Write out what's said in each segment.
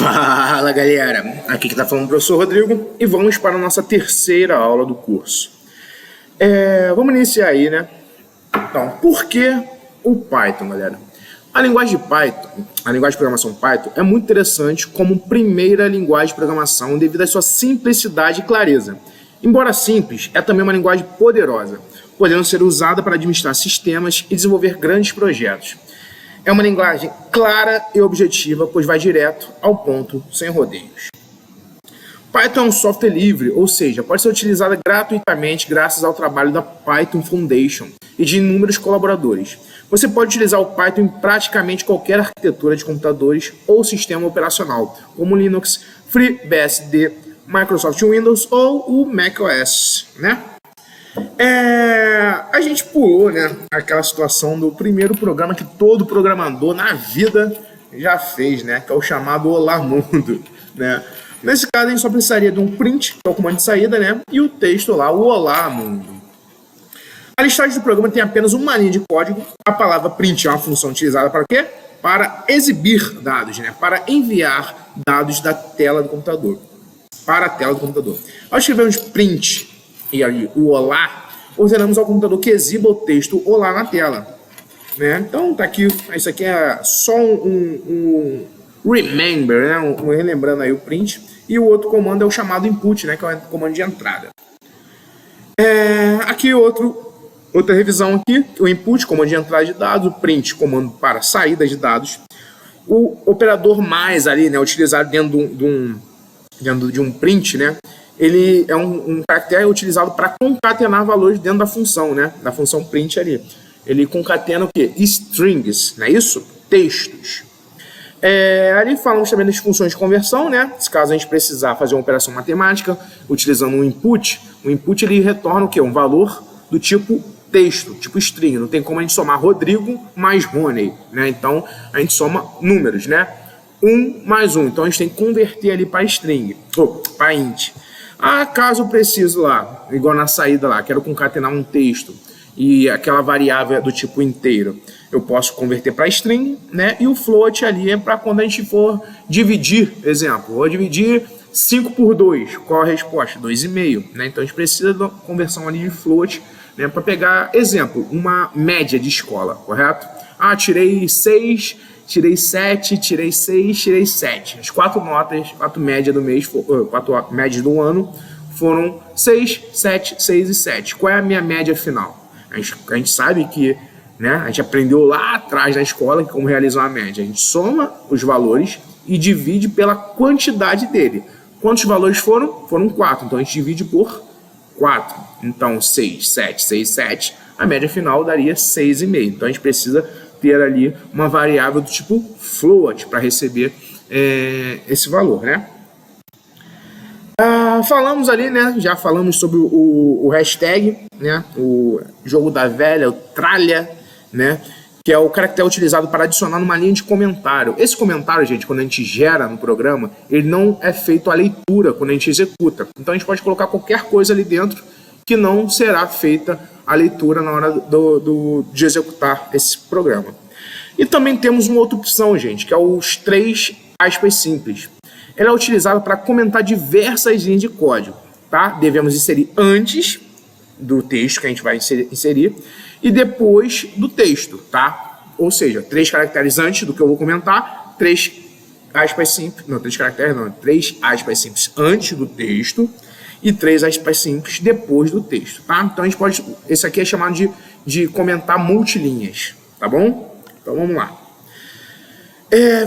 Fala galera, aqui que tá falando o professor Rodrigo e vamos para a nossa terceira aula do curso. Vamos iniciar aí, né? Então, por que o Python, galera? A linguagem de Python, a linguagem de programação Python é muito interessante como primeira linguagem de programação devido à sua simplicidade e clareza. Embora simples, é também uma linguagem poderosa, podendo ser usada para administrar sistemas e desenvolver grandes projetos. É uma linguagem clara e objetiva, pois vai direto ao ponto, sem rodeios. Python é um software livre, ou seja, pode ser utilizada gratuitamente graças ao trabalho da Python Foundation e de inúmeros colaboradores. Você pode utilizar o Python em praticamente qualquer arquitetura de computadores ou sistema operacional, como Linux, FreeBSD, Microsoft Windows ou o macOS, né? A gente pulou, né, aquela situação do primeiro programa que todo programador na vida já fez, né, que é o chamado Olá Mundo, né? Nesse caso a gente só precisaria de um print, que é o comando de saída, né, e o texto lá, o Olá Mundo. A listagem do programa tem apenas uma linha de código. A palavra print é uma função utilizada para quê? Para exibir dados, né, para enviar dados da tela do computador para a tela do computador. Ao escrevermos print e ali o olá, ordenamos ao computador que exiba o texto olá na tela, né? Então tá aqui, isso aqui é só um remember, né? Relembrando aí o print, e o outro comando é o chamado input, né? Que é o comando de entrada. Aqui outra revisão aqui, o input, comando de entrada de dados, o print, comando para saída de dados, o operador mais ali, né? Utilizado dentro de um print, né? Ele é um caractere utilizado para concatenar valores dentro da função, né? Da função print ali. Ele concatena o quê? Strings, não é isso? Textos. Ali falamos também das funções de conversão, né? Se caso a gente precisar fazer uma operação matemática utilizando um input, o input ele retorna o quê? Um valor do tipo texto, tipo string. Não tem como a gente somar Rodrigo mais Rony, né? Então a gente soma números, né? 1 mais 1. Então a gente tem que converter ali para string, ou para int. Caso eu preciso lá, igual na saída lá, quero concatenar um texto e aquela variável é do tipo inteiro, eu posso converter para string, né? E o float ali é para quando a gente for dividir, exemplo, vou dividir 5 por 2, qual a resposta? 2,5, né? Então a gente precisa da conversão ali de float, né? Para pegar, exemplo, uma média de escola, correto? Tirei 6, tirei 7, tirei 6, tirei 7. As 4 médias do mês, 4 médias do ano foram 6, 7, 6 e 7. Qual é a minha média final? A gente sabe que, né, a gente aprendeu lá atrás na escola como realizar uma média. A gente soma os valores e divide pela quantidade dele. Quantos valores foram? Foram 4. Então a gente divide por 4. Então 6, 7, 6, 7. A média final daria 6,5. Então a gente precisa ter ali uma variável do tipo float para receber esse valor, né? Falamos ali, né? Já falamos sobre o hashtag, né? O jogo da velha, o tralha, né? Que é o caractere utilizado para adicionar numa linha de comentário. Esse comentário, gente, quando a gente gera no programa, ele não é feito a leitura quando a gente executa. Então a gente pode colocar qualquer coisa ali dentro que não será feita a leitura na hora de executar esse programa. E também temos uma outra opção, gente, que é os 3 aspas simples. Ela é utilizada para comentar diversas linhas de código, tá? Devemos inserir antes do texto que a gente vai inserir e depois do texto, tá? Ou seja, 3 caracteres antes do que eu vou comentar, 3 aspas simples, não, 3 caracteres não, 3 aspas simples antes do texto e 3 aspas simples depois do texto, tá? Então a gente pode, esse aqui é chamado de comentar multilinhas, tá bom? Então vamos lá.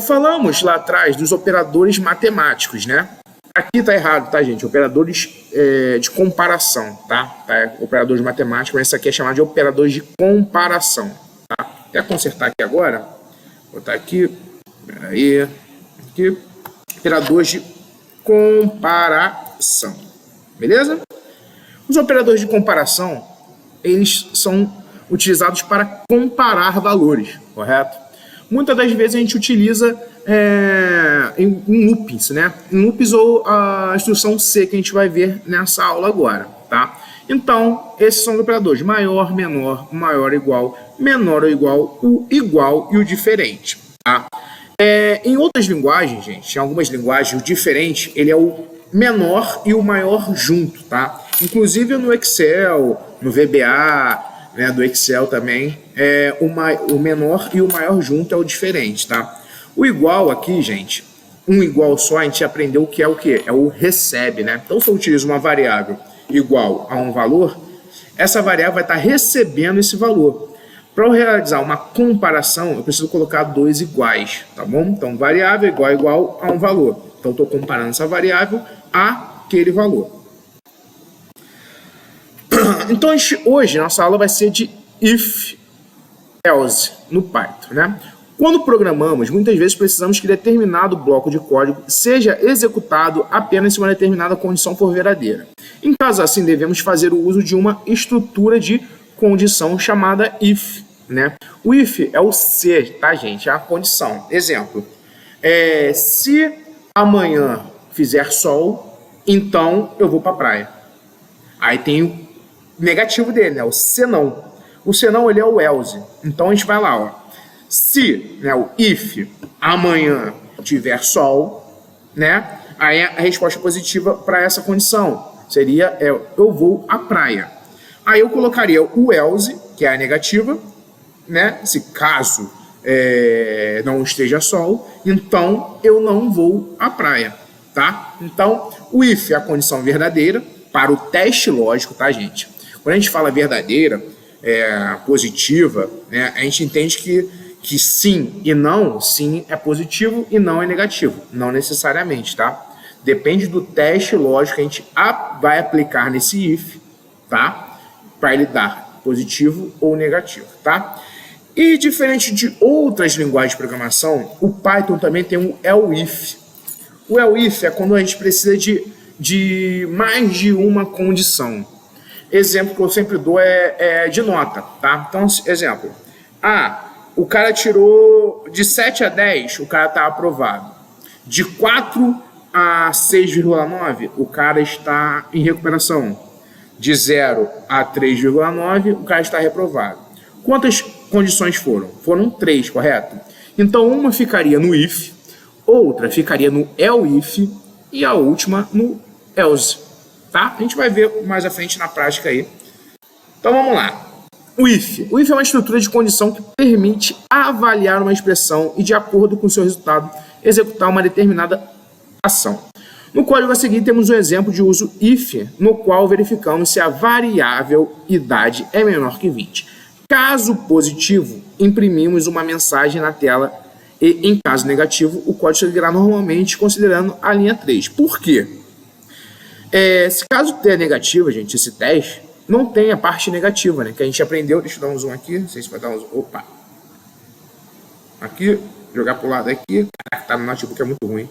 Falamos lá atrás dos operadores matemáticos, né? Aqui tá errado, tá, gente? Operadores de comparação, tá? Operadores matemáticos, mas esse aqui é chamado de operadores de comparação, tá? Quer consertar aqui agora? Vou botar aqui, peraí, aqui, operadores de comparação, beleza? Os operadores de comparação, eles são utilizados para comparar valores, correto? Muitas das vezes a gente utiliza em loops, né? Em loops ou a instrução C que a gente vai ver nessa aula agora, tá? Então, esses são os operadores maior, menor, maior ou igual, menor ou igual, o igual e o diferente, tá? Em outras linguagens, gente, em algumas linguagens, o diferente, ele é o menor e o maior junto, tá? Inclusive no Excel, no VBA, né, do Excel também, o menor e o maior junto é o diferente, tá? O igual aqui, gente, um igual só, a gente aprendeu o que? É o recebe, né? Então, se eu utilizo uma variável igual a um valor, essa variável vai estar recebendo esse valor. Para eu realizar uma comparação, eu preciso colocar dois iguais, tá bom? Então, variável igual a um valor. Então, eu estou comparando essa variável àquele valor. Então, hoje, nossa aula vai ser de if, else, no Python, né? Quando programamos, muitas vezes precisamos que determinado bloco de código seja executado apenas se uma determinada condição for verdadeira. Em caso assim, devemos fazer o uso de uma estrutura de condição chamada if, né? O if é o se, tá, gente? É a condição. Exemplo, se amanhã fizer sol, então eu vou para a praia. Aí tem o negativo dele, né? O senão. O senão, ele é o else. Então, a gente vai lá, ó. Se, né, o if, amanhã tiver sol, né? Aí a resposta positiva para essa condição seria eu vou à praia. Aí eu colocaria o else, que é a negativa, né? Se caso não esteja sol, então eu não vou à praia, tá? Então, o if é a condição verdadeira para o teste lógico, tá, gente? Quando a gente fala verdadeira, positiva, né, a gente entende que sim e não, sim é positivo e não é negativo. Não necessariamente, tá? Depende do teste lógico que a gente vai aplicar nesse if, tá? Para ele dar positivo ou negativo, tá? E diferente de outras linguagens de programação, o Python também tem um else. O else é quando a gente precisa de mais de uma condição. Exemplo que eu sempre dou é de nota, tá? Então, exemplo. O cara tirou de 7 a 10, o cara está aprovado. De 4 a 6,9, o cara está em recuperação. De 0 a 3,9, o cara está reprovado. Quantas condições foram? Foram 3, correto? Então, uma ficaria no if, outra ficaria no else e a última no else, tá? A gente vai ver mais à frente na prática aí. Então, vamos lá. O if é uma estrutura de condição que permite avaliar uma expressão e, de acordo com o seu resultado, executar uma determinada ação. No código a seguir, temos um exemplo de uso if, no qual verificamos se a variável idade é menor que 20. Caso positivo, imprimimos uma mensagem na tela e, em caso negativo, o código seguirá normalmente considerando a linha 3. Por quê? Se caso tenha negativa, gente, esse teste, não tem a parte negativa, né? Que a gente aprendeu. Deixa eu dar um zoom aqui. Não sei se vai dar um zoom. Opa! Aqui, jogar pro lado aqui. Caraca, tá no notebook, é muito ruim.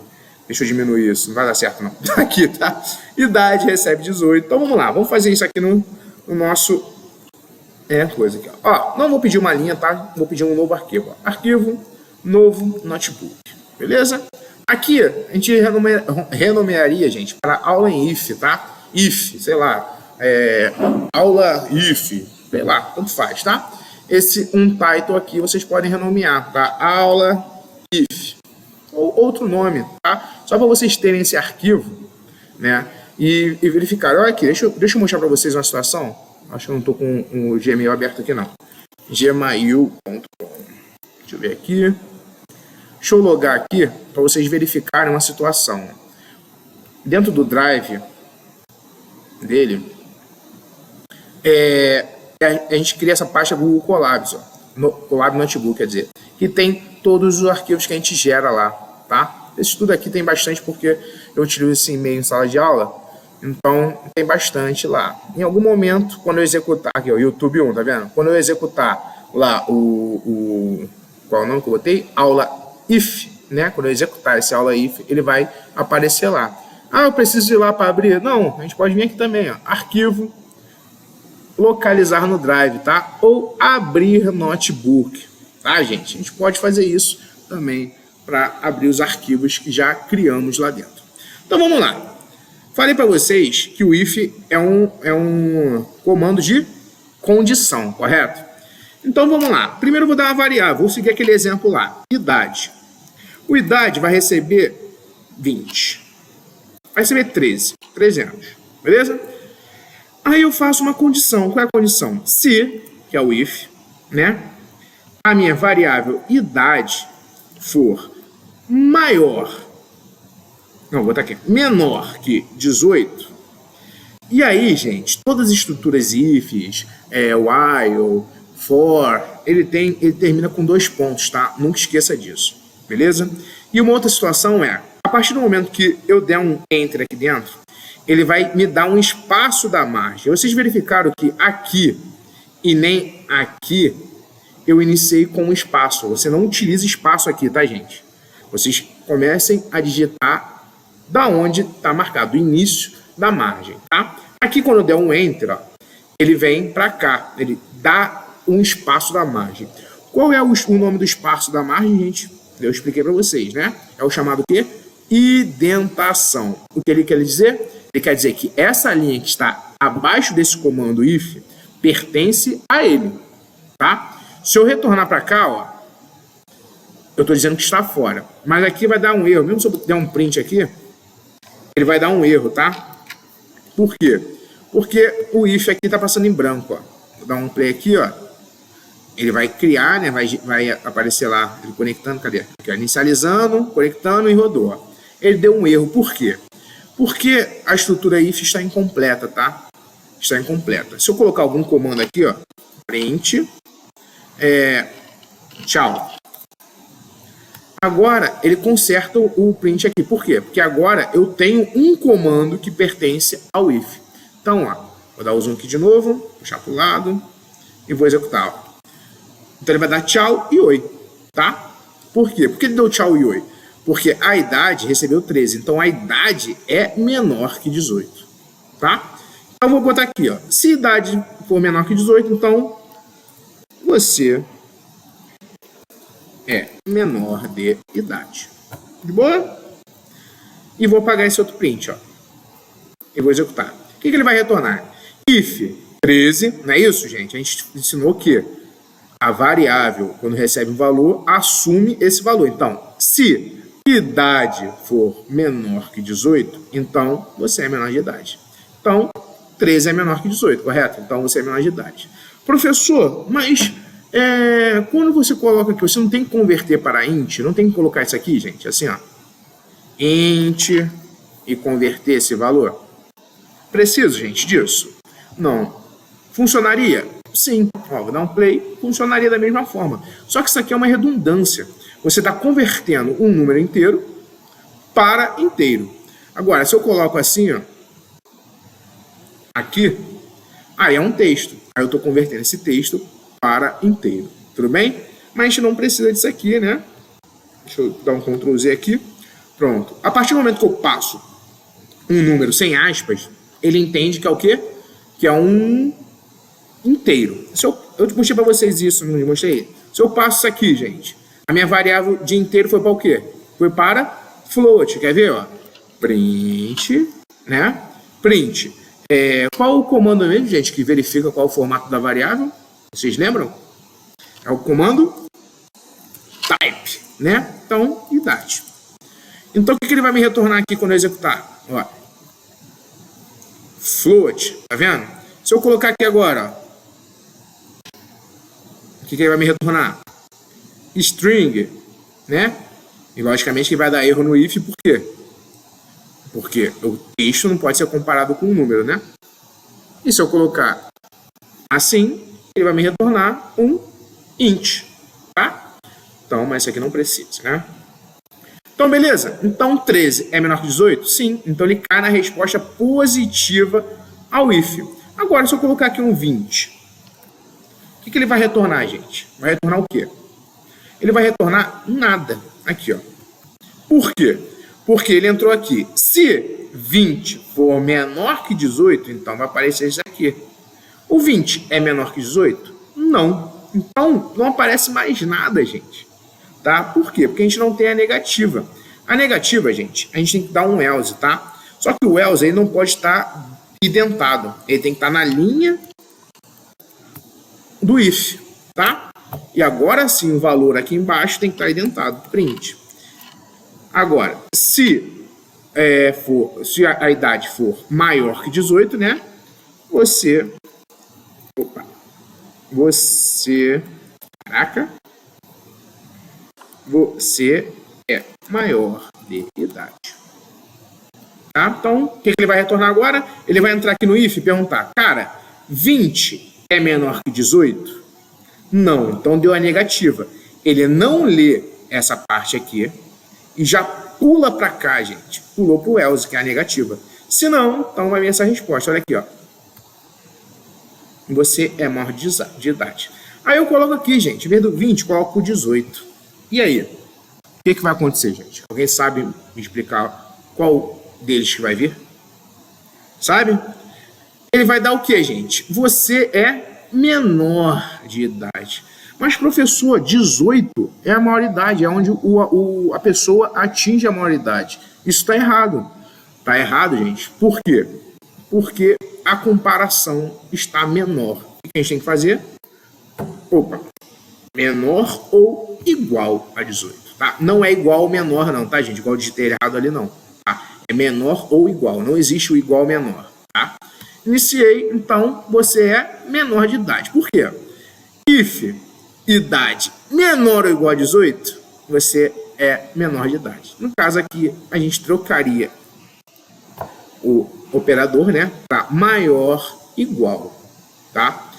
Deixa eu diminuir isso. Não vai dar certo, não. Aqui, tá? Idade recebe 18. Então vamos lá. Vamos fazer isso aqui no nosso. Coisa aqui, ó. Não vou pedir uma linha, tá? Vou pedir um novo arquivo. Ó. Arquivo, novo notebook. Beleza? Aqui, a gente renomearia, gente, para aula em if, tá? If, sei lá. Aula if, sei lá, tanto faz, tá? Esse title aqui vocês podem renomear, tá? Aula if, ou outro nome, tá? Só para vocês terem esse arquivo, né? E verificar. Olha aqui, deixa eu mostrar para vocês uma situação. Acho que eu não tô com o Gmail aberto aqui, não. gmail.com. Deixa eu ver aqui. Deixa eu logar aqui para vocês verificarem uma situação. Dentro do Drive dele, a gente cria essa pasta Google Colabs, ó, Colab Notebook, quer dizer, que tem todos os arquivos que a gente gera lá, tá? Esse estudo aqui tem bastante porque eu utilizo esse e-mail em sala de aula, então tem bastante lá. Em algum momento, quando eu executar, aqui ó, YouTube 1, tá vendo? Quando eu executar lá qual é o nome que eu botei? Aula if, né? Quando eu executar esse aula if, ele vai aparecer lá. Eu preciso ir lá para abrir? Não, a gente pode vir aqui também, ó, arquivo, localizar no Drive, tá? Ou abrir notebook, tá, gente? A gente pode fazer isso também para abrir os arquivos que já criamos lá dentro. Então, vamos lá. Falei para vocês que o if é um comando de condição, correto? Então, vamos lá. Primeiro eu vou dar uma variável. Vou seguir aquele exemplo lá. Idade. O idade vai receber 20. Vai receber 13 anos. Beleza? Aí eu faço uma condição. Qual é a condição? Se, que é o if, né? A minha variável idade for maior, não, vou botar aqui, menor que 18, e aí, gente, todas as estruturas ifs, while, for, ele termina com 2 pontos, tá? Nunca esqueça disso, beleza? E uma outra situação é, a partir do momento que eu der um enter aqui dentro, ele vai me dar um espaço da margem. Vocês verificaram que aqui e nem aqui eu iniciei com um espaço. Você não utiliza espaço aqui, tá, gente? Vocês comecem a digitar da onde está marcado o início da margem, tá? Aqui, quando eu der um enter, ó, ele vem para cá, ele dá um espaço da margem. Qual é o nome do espaço da margem, gente? Eu expliquei para vocês, né? É o chamado quê? Indentação. O que ele quer dizer? Ele quer dizer que essa linha que está abaixo desse comando if pertence a ele, tá? Se eu retornar para cá, ó, eu estou dizendo que está fora. Mas aqui vai dar um erro. Mesmo se eu der um print aqui, ele vai dar um erro, tá? Por quê? Porque o if aqui está passando em branco, ó. Vou dar um play aqui, ó. Ele vai criar, né? Vai aparecer lá, ele conectando, cadê? Aqui, ó, inicializando, conectando e rodou, ó. Ele deu um erro. Por quê? Porque a estrutura if está incompleta, tá? Está incompleta. Se eu colocar algum comando aqui, ó, print, tchau. Agora, ele conserta o print aqui. Por quê? Porque agora eu tenho um comando que pertence ao if. Então, ó, vou dar o zoom aqui de novo, puxar para o lado e vou executar, ó. Então, ele vai dar tchau e oi, tá? Por quê? Por que ele deu tchau e oi? Porque a idade recebeu 13. Então, a idade é menor que 18, tá? Então, eu vou botar aqui, ó. Se a idade for menor que 18, então você é menor de idade. De boa? E vou apagar esse outro print, ó. E vou executar. O que ele vai retornar? If 13, não é isso, gente? A gente ensinou que a variável, quando recebe um valor, assume esse valor. Então, se idade for menor que 18, então você é menor de idade. Então, 13 é menor que 18, correto? Então, você é menor de idade. Professor, mas quando você coloca aqui, você não tem que converter para int, não tem que colocar isso aqui, gente, assim, ó, int e converter esse valor? Preciso, gente, disso? Não. Funcionaria? Sim. Ó, vou dar um play, funcionaria da mesma forma. Só que isso aqui é uma redundância. Você está convertendo um número inteiro para inteiro. Agora, se eu coloco assim, ó, aqui, aí é um texto. Aí eu estou convertendo esse texto para inteiro. Tudo bem? Mas a gente não precisa disso aqui, né? Deixa eu dar um Ctrl Z aqui. Pronto. A partir do momento que eu passo um número sem aspas, ele entende que é o quê? Que é um inteiro. Eu mostrei para vocês isso, não mostrei? Se eu passo isso aqui, gente, a minha variável de inteiro foi para o quê? Foi para float. Quer ver? Ó? Print, né? Print. Qual o comando mesmo, gente, que verifica qual o formato da variável? Vocês lembram? É o comando type, né? Então, idade. Então, o que ele vai me retornar aqui quando eu executar? Ó, float, tá vendo? Se eu colocar aqui agora, ó, o que ele vai me retornar? String, né? E logicamente que vai dar erro no if, por quê? Porque o texto não pode ser comparado com um número, né? E se eu colocar assim, ele vai me retornar um int, tá? Então, mas isso aqui não precisa, né? Então, beleza. Então, 13 é menor que 18? Sim. Então, ele cai na resposta positiva ao if. Agora, se eu colocar aqui um 20, o que ele vai retornar, gente? Vai retornar o quê? Ele vai retornar nada. Aqui, ó. Por quê? Porque ele entrou aqui. Se 20 for menor que 18, então vai aparecer isso aqui. O 20 é menor que 18? Não. Então, não aparece mais nada, gente. Tá? Por quê? Porque a gente não tem a negativa. A negativa, gente, a gente tem que dar um else, tá? Só que o else ele não pode estar identado. Ele tem que estar na linha do if, tá? E agora sim, o valor aqui embaixo tem que estar identado. Print. Agora, se a idade for maior que 18, né? Você é maior de idade. Tá? Então, o que ele vai retornar agora? Ele vai entrar aqui no if e perguntar, cara, 20 é menor que 18? Não, então deu a negativa. Ele não lê essa parte aqui e já pula para cá, gente. Pulou para o else, que é a negativa. Se não, então vai vir essa resposta. Olha aqui, ó. Você é maior de idade. Aí eu coloco aqui, gente, em vez do 20, coloco o 18. E aí? O que vai acontecer, gente? Alguém sabe me explicar qual deles que vai vir? Sabe? Ele vai dar o que, gente? Você é menor de idade. Mas, professor, 18 é a maioridade, é onde a pessoa atinge a maioridade. Isso está errado. Está errado, gente. Por quê? Porque a comparação está menor. O que a gente tem que fazer? Menor ou igual a 18. Tá? Não é igual ou menor, não, tá, gente? Igual eu digitei errado ali, não. Tá? É menor ou igual. Não existe o igual ou menor. Tá? Iniciei, então você é menor de idade. Por quê? If idade menor ou igual a 18, você é menor de idade. No caso aqui, a gente trocaria o operador, né, para maior igual, tá?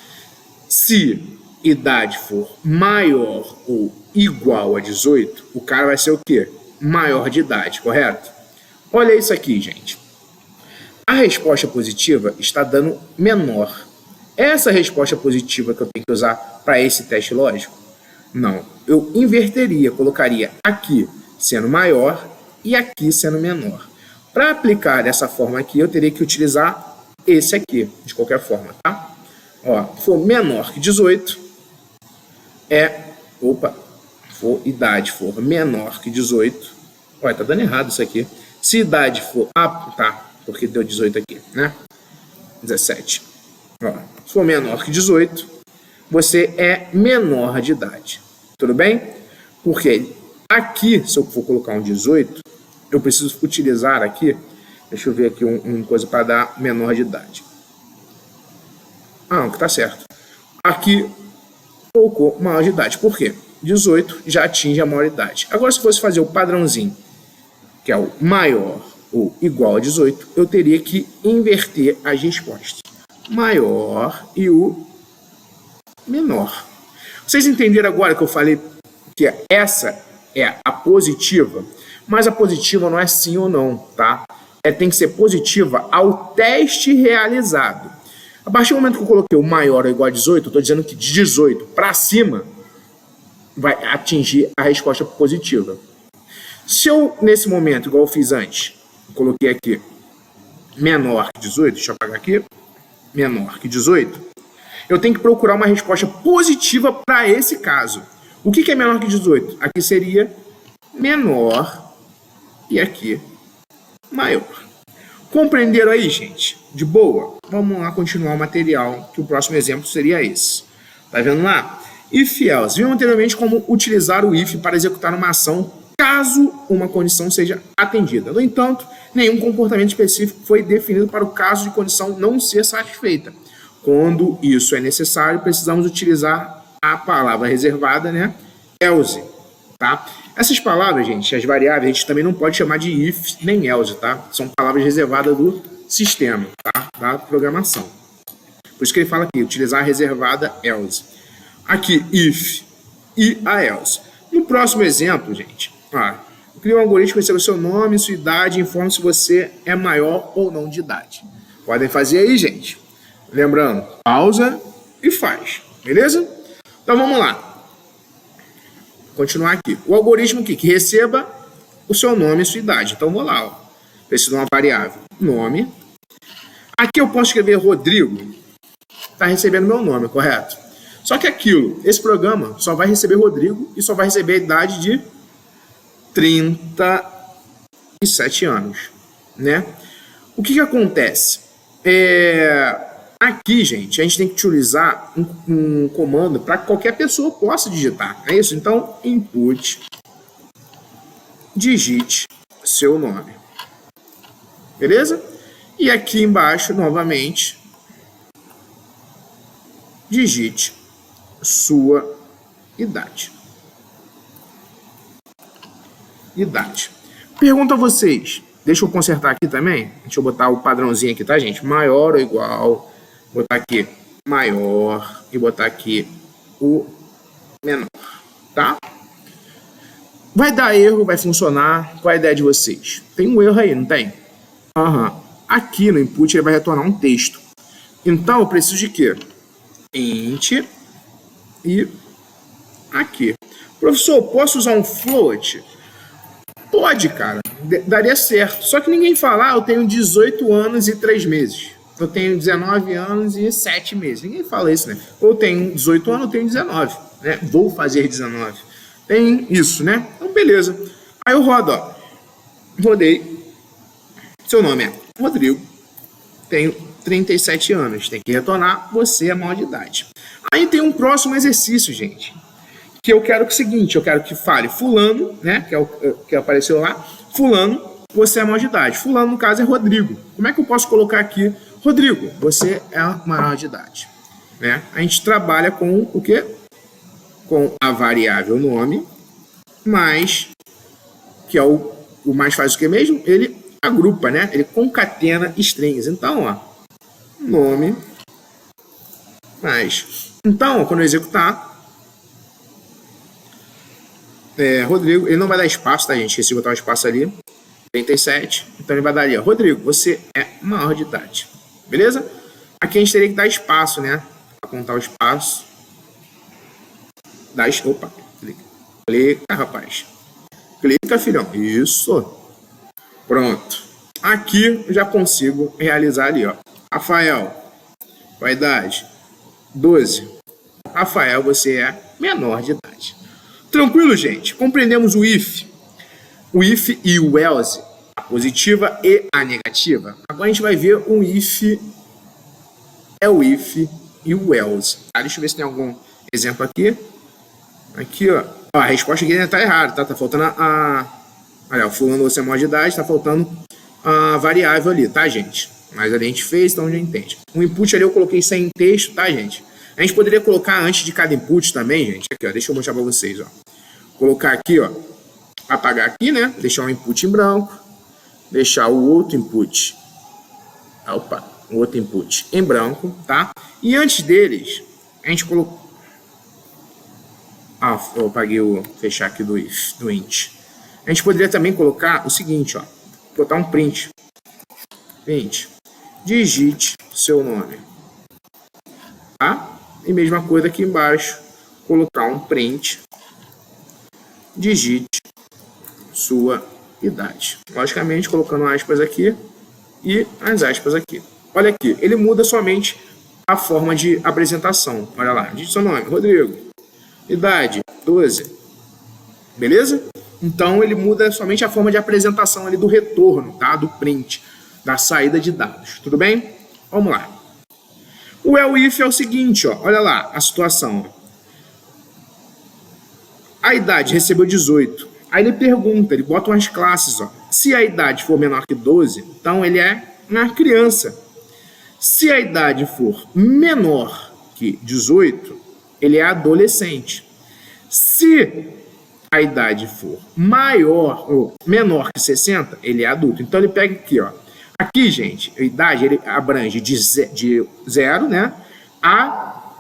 Se idade for maior ou igual a 18, o cara vai ser o quê? Maior de idade, correto? Olha isso aqui, gente. A resposta positiva está dando menor. Essa resposta positiva que eu tenho que usar para esse teste lógico? Não. Eu inverteria, colocaria aqui sendo maior e aqui sendo menor. Para aplicar dessa forma aqui, eu teria que utilizar esse aqui, de qualquer forma, tá? Ó, for menor que 18, idade for menor que 18, olha, tá dando errado isso aqui. Se idade for, tá, porque deu 18 aqui, né? 17. Ó, se for menor que 18, você é menor de idade. Tudo bem? Porque aqui, se eu for colocar um 18, eu preciso utilizar aqui, deixa eu ver aqui uma coisa para dar menor de idade. Não, que tá certo. Aqui, colocou maior de idade. Por quê? 18 já atinge a maioridade. Agora, se fosse fazer o padrãozinho, que é o maior ou igual a 18, eu teria que inverter as respostas. Maior e o menor. Vocês entenderam agora que eu falei que essa é a positiva? Mas a positiva não é sim ou não, tá? Tem que ser positiva ao teste realizado. A partir do momento que eu coloquei o maior ou igual a 18, eu estou dizendo que de 18 para cima vai atingir a resposta positiva. Se eu, nesse momento, igual eu fiz antes, coloquei aqui menor que 18, deixa eu apagar aqui, menor que 18, eu tenho que procurar uma resposta positiva para esse caso. O que é menor que 18? Aqui seria menor e aqui maior. Compreenderam aí, gente? De boa? Vamos lá continuar o material, que o próximo exemplo seria esse. Tá vendo lá? If else. Vimos anteriormente como utilizar o if para executar uma ação caso uma condição seja atendida. No entanto, nenhum comportamento específico foi definido para o caso de condição não ser satisfeita. Quando isso é necessário, precisamos utilizar a palavra reservada, né? Else, tá? Essas palavras, gente, as variáveis, a gente também não pode chamar de if nem else, tá? São palavras reservadas do sistema, tá? Da programação. Por isso que ele fala aqui, utilizar a reservada else. Aqui, if e a else. No próximo exemplo, gente, cria um algoritmo que recebe o seu nome, sua idade, informe se você é maior ou não de idade. Podem fazer aí, gente. Lembrando, pausa e faz, beleza? Então vamos lá. Continuar aqui. O algoritmo aqui que receba o seu nome e sua idade. Então vou lá, ó. Preciso de uma variável nome. Aqui eu posso escrever Rodrigo. Está recebendo meu nome, correto? Só que esse programa só vai receber Rodrigo e só vai receber a idade de 37 anos, né? O que acontece? Aqui, gente, a gente tem que utilizar um comando para que qualquer pessoa possa digitar. É isso? Então, input digite seu nome. Beleza? E aqui embaixo, novamente, digite sua idade. Idade. Pergunto a vocês, deixa eu consertar aqui também, deixa eu botar o padrãozinho aqui, tá, gente? Maior ou igual, botar aqui maior e botar aqui o menor, tá? Vai dar erro, vai funcionar, qual é a ideia de vocês? Tem um erro aí, não tem? Aqui no input ele vai retornar um texto. Então eu preciso de quê? Int e aqui. Professor, posso usar um float? Pode, cara. Daria certo. Só que ninguém fala, eu tenho 18 anos e 3 meses. Eu tenho 19 anos e 7 meses. Ninguém fala isso, né? Ou tenho 18 anos, eu tenho 19. Né? Vou fazer 19. Tem isso, né? Então, beleza. Aí eu rodo, ó. Rodei. Seu nome é Rodrigo. Tenho 37 anos. Tem que retornar, você é maior de idade. Aí tem um próximo exercício, gente. Que eu quero que é o seguinte, eu quero que fale fulano, né, que é o que apareceu lá, fulano, você é maior de idade. Fulano, no caso, é Rodrigo. Como é que eu posso colocar aqui, Rodrigo, você é maior de idade? Né? A gente trabalha com o quê? Com a variável nome, mais, que é o mais faz o que mesmo? Ele agrupa, né? Ele concatena strings. Então, ó, nome, mais. Então, quando eu executar, Rodrigo, ele não vai dar espaço, tá, gente? Esqueci de botar um espaço ali. 37. Então ele vai dar ali, ó. Rodrigo, você é maior de idade. Beleza? Aqui a gente teria que dar espaço, né? Pra contar o espaço. Opa. Clica, rapaz. Clica, filhão. Isso. Pronto. Aqui eu já consigo realizar ali, ó. Rafael, qual a idade? 12. Rafael, você é menor de idade. Tranquilo, gente? Compreendemos o if e o else, a positiva e a negativa. Agora a gente vai ver o if e o else. Deixa eu ver se tem algum exemplo aqui. Aqui, ó. A resposta aqui ainda tá errada, tá? Tá faltando olha, o fulano, você é maior de idade, tá faltando a variável ali, tá, gente? Mas ali a gente fez, então já entende. O input ali eu coloquei sem texto, tá, gente? A gente poderia colocar antes de cada input também, gente. Aqui, ó, deixa eu mostrar para vocês, ó. Colocar aqui, ó. Apagar aqui, né? Deixar um input em branco. Deixar o outro input. Opa, o outro input em branco, tá? E antes deles, a gente colocou. Eu apaguei o fechar aqui do int. A gente poderia também colocar o seguinte, ó. Botar um print. Print. Digite seu nome. Tá? E mesma coisa aqui embaixo, colocar um print, digite sua idade. Logicamente, colocando aspas aqui e as aspas aqui. Olha aqui, ele muda somente a forma de apresentação. Olha lá, digite seu nome, Rodrigo. Idade, 12. Beleza? Então, ele muda somente a forma de apresentação ali do retorno, tá? Do print, da saída de dados. Tudo bem? Vamos lá. O else é o seguinte, ó, olha lá a situação. A idade recebeu 18. Aí ele pergunta, ele bota umas classes, ó. Se a idade for menor que 12, então ele é uma criança. Se a idade for menor que 18, ele é adolescente. Se a idade for maior ou menor que 60, ele é adulto. Então ele pega aqui, ó. Aqui, gente, a idade ele abrange de 0, né, a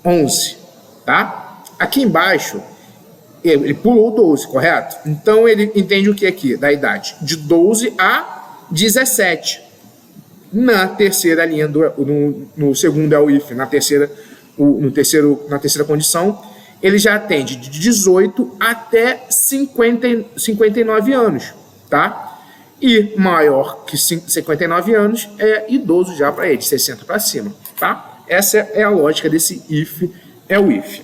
11, tá? Aqui embaixo, ele pulou 12, correto? Então, ele entende o que aqui? Da idade de 12 a 17. Na terceira linha, no segundo é o if, na terceira condição, ele já atende de 18 até 59 anos, tá? E maior que 59 anos é idoso já para ele, de 60 para cima, tá? Essa é a lógica desse if, é o if.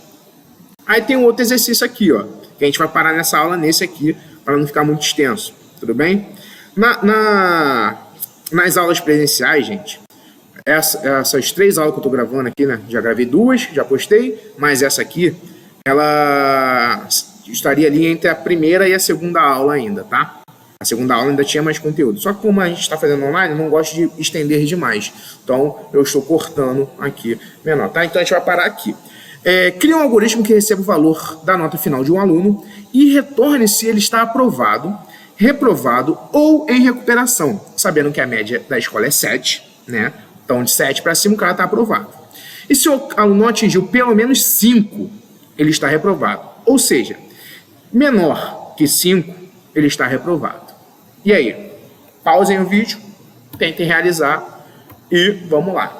Aí tem um outro exercício aqui, ó, que a gente vai parar nessa aula nesse aqui, para não ficar muito extenso, tudo bem? Nas aulas presenciais, gente, essas 3 aulas que eu tô gravando aqui, né? Já gravei 2, já postei, mas essa aqui, ela estaria ali entre a primeira e a segunda aula ainda, tá? A segunda aula ainda tinha mais conteúdo. Só que como a gente está fazendo online, eu não gosto de estender demais. Então, eu estou cortando aqui menor, tá? Então, a gente vai parar aqui. Cria um algoritmo que receba o valor da nota final de um aluno e retorne se ele está aprovado, reprovado ou em recuperação, sabendo que a média da escola é 7, né? Então, de 7 para cima, o cara está aprovado. E se o aluno atingiu pelo menos 5, ele está reprovado. Ou seja, menor que 5, ele está reprovado. E aí? Pausem o vídeo, tentem realizar e vamos lá.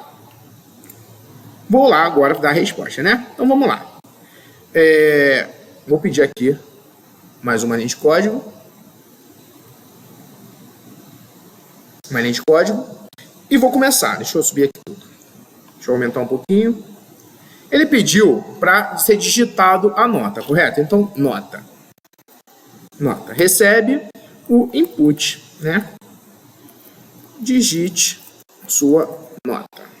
Vou lá agora dar a resposta, né? Então vamos lá. Vou pedir aqui mais uma linha de código. Uma linha de código. E vou começar. Deixa eu subir aqui tudo. Deixa eu aumentar um pouquinho. Ele pediu para ser digitado a nota, correto? Então, nota. Nota. Recebe o input, né? Digite sua nota.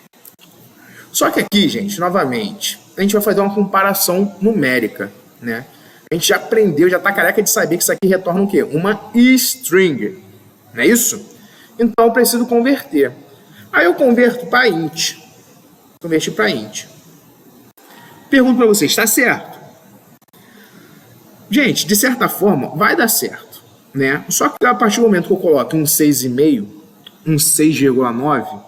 Só que aqui, gente, novamente, a gente vai fazer uma comparação numérica, né? A gente já aprendeu, já tá careca de saber que isso aqui retorna o quê? Uma string, não é isso? Então, eu preciso converter. Aí eu converto para int. Converti para int. Pergunto para vocês, está certo? Gente, de certa forma, vai dar certo, né? Só que a partir do momento que eu coloco um 6,5, um 6,9,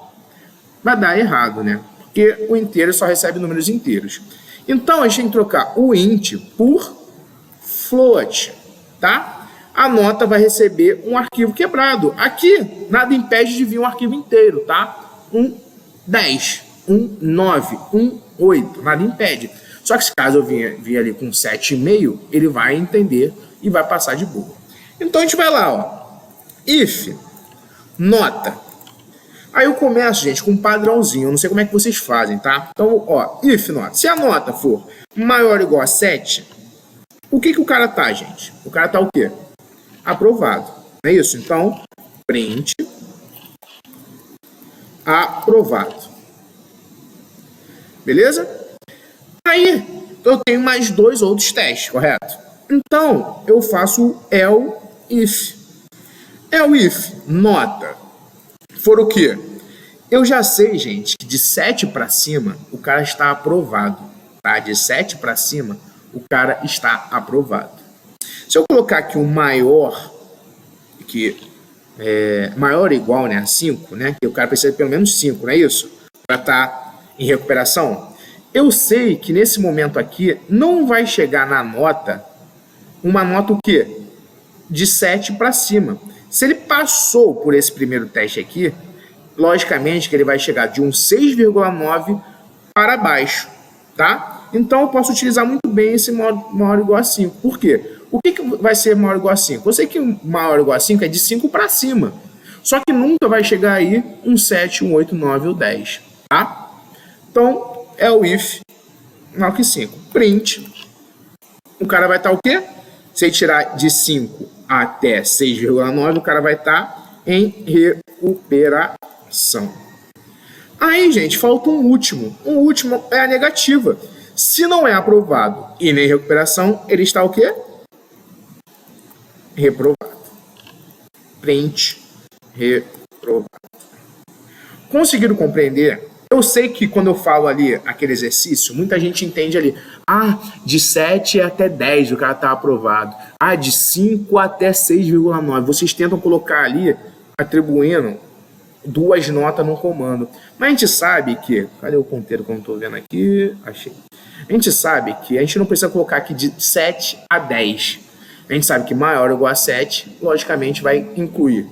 vai dar errado, né? Porque o inteiro só recebe números inteiros. Então, a gente tem que trocar o int por float, tá? A nota vai receber um arquivo quebrado. Aqui, nada impede de vir um arquivo inteiro, tá? Um 10, um 9, um 8, nada impede. Só que se caso eu vir ali com 7,5, ele vai entender e vai passar de boa. Então, a gente vai lá, ó. If nota. Aí eu começo, gente, com um padrãozinho. Eu não sei como é que vocês fazem, tá? Então, ó, if nota. Se a nota for maior ou igual a 7, o que o cara tá, gente? O cara tá o quê? Aprovado. Não é isso? Então, print aprovado. Beleza? Aí, eu tenho mais 2 outros testes, correto? Então, eu faço else if nota for o quê? Eu já sei, gente, que de 7 para cima, o cara está aprovado, tá? De 7 para cima, o cara está aprovado. Se eu colocar aqui um maior, que é maior ou igual, né, a 5, né? Que o cara precisa de pelo menos 5, não é isso? Para estar em recuperação. Eu sei que nesse momento aqui, não vai chegar na nota, uma nota o quê? De 7 para cima. Se ele passou por esse primeiro teste aqui, logicamente que ele vai chegar de um 6,9 para baixo, tá? Então eu posso utilizar muito bem esse maior ou igual a 5. Por quê? O que vai ser maior ou igual a 5? Eu sei que maior ou igual a 5 é de 5 para cima. Só que nunca vai chegar aí um 7, um 8, 9 ou 10, tá? Então, é o if maior que 5. Print. O cara vai estar o quê? Se ele tirar de 5 até 6,9, o cara vai estar em recuperação. Aí, gente, falta um último. Um último é a negativa. Se não é aprovado e nem recuperação, ele está o quê? Reprovado. Print reprovado. Conseguiram compreender? Eu sei que quando eu falo ali aquele exercício, muita gente entende ali, de 7 até 10 o cara está aprovado. De 5 até 6,9. Vocês tentam colocar ali, atribuindo 2 notas no comando. Mas a gente sabe que... Cadê o ponteiro que eu não estou vendo aqui? Achei. A gente sabe que a gente não precisa colocar aqui de 7 a 10. A gente sabe que maior ou igual a 7, logicamente, vai incluir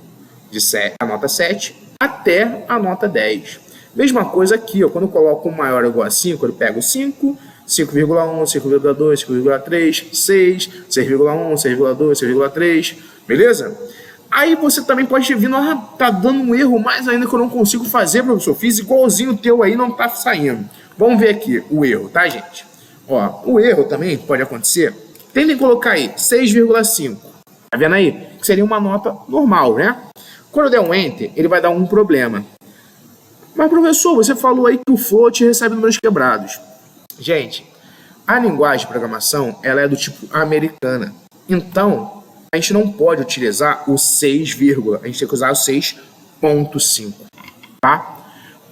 a nota 7 até a nota 10. Mesma coisa aqui, ó, quando eu coloco um maior ou igual a 5, ele pega o 5, 5,1, 5,2, 5,3, 6, 6,1, 6,2, 6,3, beleza? Aí você também pode vir, tá dando um erro mais ainda que eu não consigo fazer, professor. Fiz igualzinho o teu aí, não tá saindo. Vamos ver aqui o erro, tá, gente? Ó, o erro também pode acontecer. Tentem colocar aí 6,5. Tá vendo aí? Que seria uma nota normal, né? Quando eu der um Enter, ele vai dar um problema. Mas, professor, você falou aí que o float recebe números quebrados. Gente, A linguagem de programação, ela é do tipo americana. Então, a gente não pode utilizar o 6, a gente tem que usar o 6.5, tá?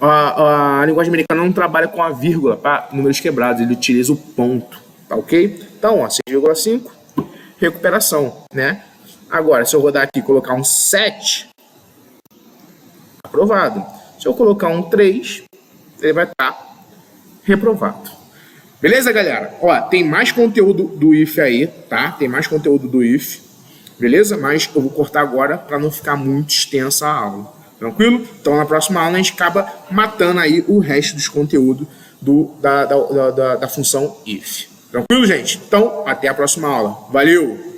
A linguagem americana não trabalha com a vírgula para números quebrados, ele utiliza o ponto, tá ok? Então, ó, 6,5, recuperação, né? Agora, se eu rodar aqui e colocar um 7, aprovado. Se eu colocar um 3, ele vai estar reprovado. Beleza, galera? Ó, tem mais conteúdo do if aí, tá? Tem mais conteúdo do if, beleza? Mas eu vou cortar agora para não ficar muito extensa a aula. Tranquilo? Então, na próxima aula, a gente acaba matando aí o resto dos conteúdos da função if. Tranquilo, gente? Então, até a próxima aula. Valeu!